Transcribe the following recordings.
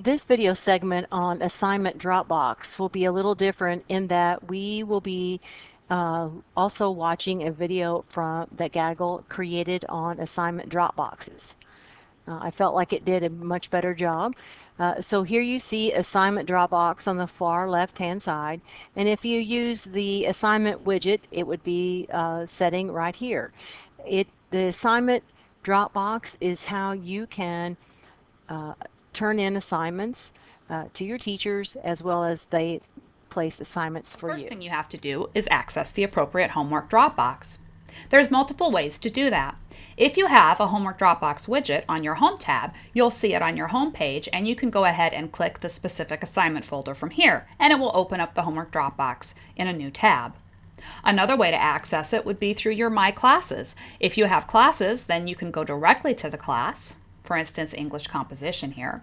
This video segment on assignment Dropbox will be a little different in that we will be also watching a video that Gaggle created on assignment Dropboxes. I felt like it did a much better job. So here you see assignment Dropbox on the far left hand side, and if you use the assignment widget, it would be setting right here. The assignment Dropbox is how you can turn in assignments to your teachers, as well as they place assignments The for first you. thing you have to do is access the appropriate homework Dropbox. There's multiple ways to do that. If you have a homework Dropbox widget on your Home tab, you'll see it on your home page, and you can go ahead and click the specific assignment folder from here, and it will open up the homework Dropbox in a new tab. Another way to access it would be through your My Classes. If you have classes, then you can go directly to the class, for instance, English composition here.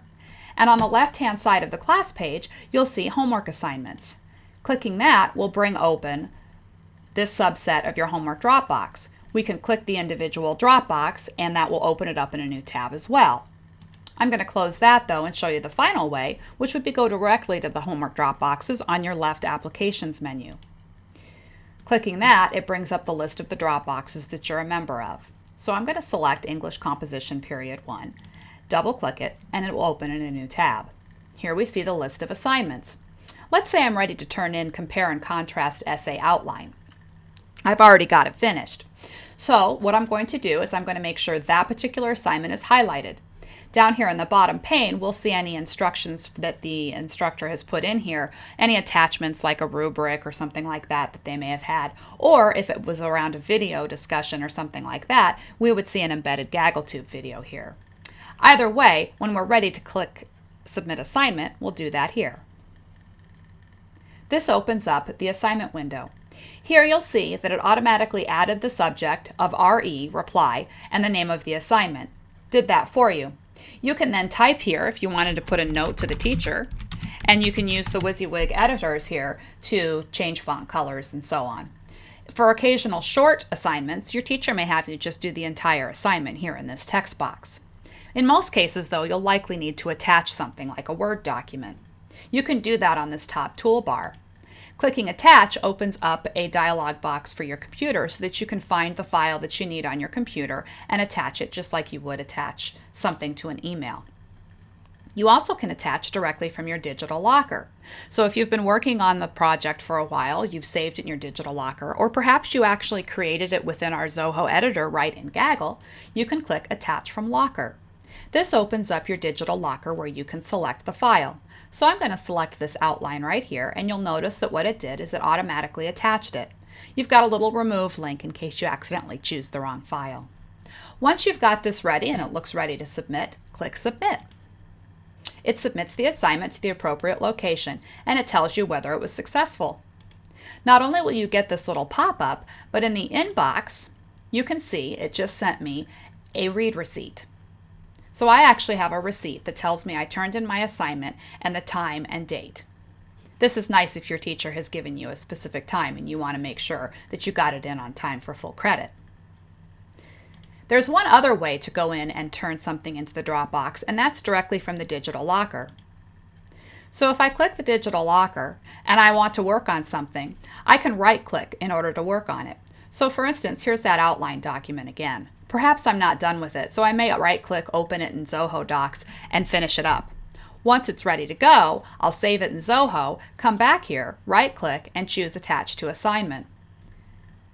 And on the left-hand side of the class page, you'll see homework assignments. Clicking that will bring open this subset of your homework Dropbox. We can click the individual Dropbox, and that will open it up in a new tab as well. I'm going to close that though and show you the final way, which would be go directly to the homework Dropboxes on your left Applications menu. Clicking that, it brings up the list of the Dropboxes that you're a member of. So I'm going to select English Composition Period 1, double click it, and it will open in a new tab. Here we see the list of assignments. Let's say I'm ready to turn in Compare and Contrast Essay Outline. I've already got it finished. So what I'm going to do is I'm going to make sure that particular assignment is highlighted. Down here in the bottom pane, we'll see any instructions that the instructor has put in here, any attachments like a rubric or something like that that they may have had, or if it was around a video discussion or something like that, we would see an embedded GaggleTube video here. Either way, when we're ready to click Submit Assignment, we'll do that here. This opens up the assignment window. Here you'll see that it automatically added the subject of RE, reply, and the name of the assignment. Did that for you. You can then type here if you wanted to put a note to the teacher, and you can use the WYSIWYG editors here to change font colors and so on. For occasional short assignments, your teacher may have you just do the entire assignment here in this text box. In most cases, though, you'll likely need to attach something like a Word document. You can do that on this top toolbar. Clicking Attach opens up a dialog box for your computer so that you can find the file that you need on your computer and attach it just like you would attach something to an email. You also can attach directly from your digital locker. So if you've been working on the project for a while, you've saved it in your digital locker, or perhaps you actually created it within our Zoho editor right in Gaggle, you can click Attach from Locker. This opens up your digital locker where you can select the file. So I'm going to select this outline right here, and you'll notice that what it did is it automatically attached it. You've got a little remove link in case you accidentally choose the wrong file. Once you've got this ready and it looks ready to submit, click Submit. It submits the assignment to the appropriate location, and it tells you whether it was successful. Not only will you get this little pop-up, but in the inbox, you can see it just sent me a read receipt. So I actually have a receipt that tells me I turned in my assignment and the time and date. This is nice if your teacher has given you a specific time and you want to make sure that you got it in on time for full credit. There's one other way to go in and turn something into the Dropbox, and that's directly from the digital locker. So if I click the digital locker and I want to work on something, I can right-click in order to work on it. So for instance, here's that outline document again. Perhaps I'm not done with it, so I may right-click, open it in Zoho Docs, and finish it up. Once it's ready to go, I'll save it in Zoho, come back here, right-click, and choose Attach to Assignment.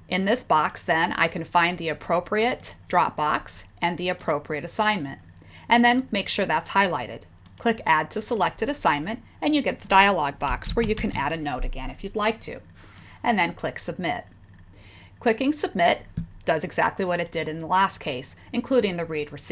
In this box, then, I can find the appropriate Dropbox and the appropriate assignment, and then make sure that's highlighted. Click Add to Selected Assignment, and you get the dialog box where you can add a note again if you'd like to, and then click Submit. Clicking Submit does exactly what it did in the last case, including the read receipt.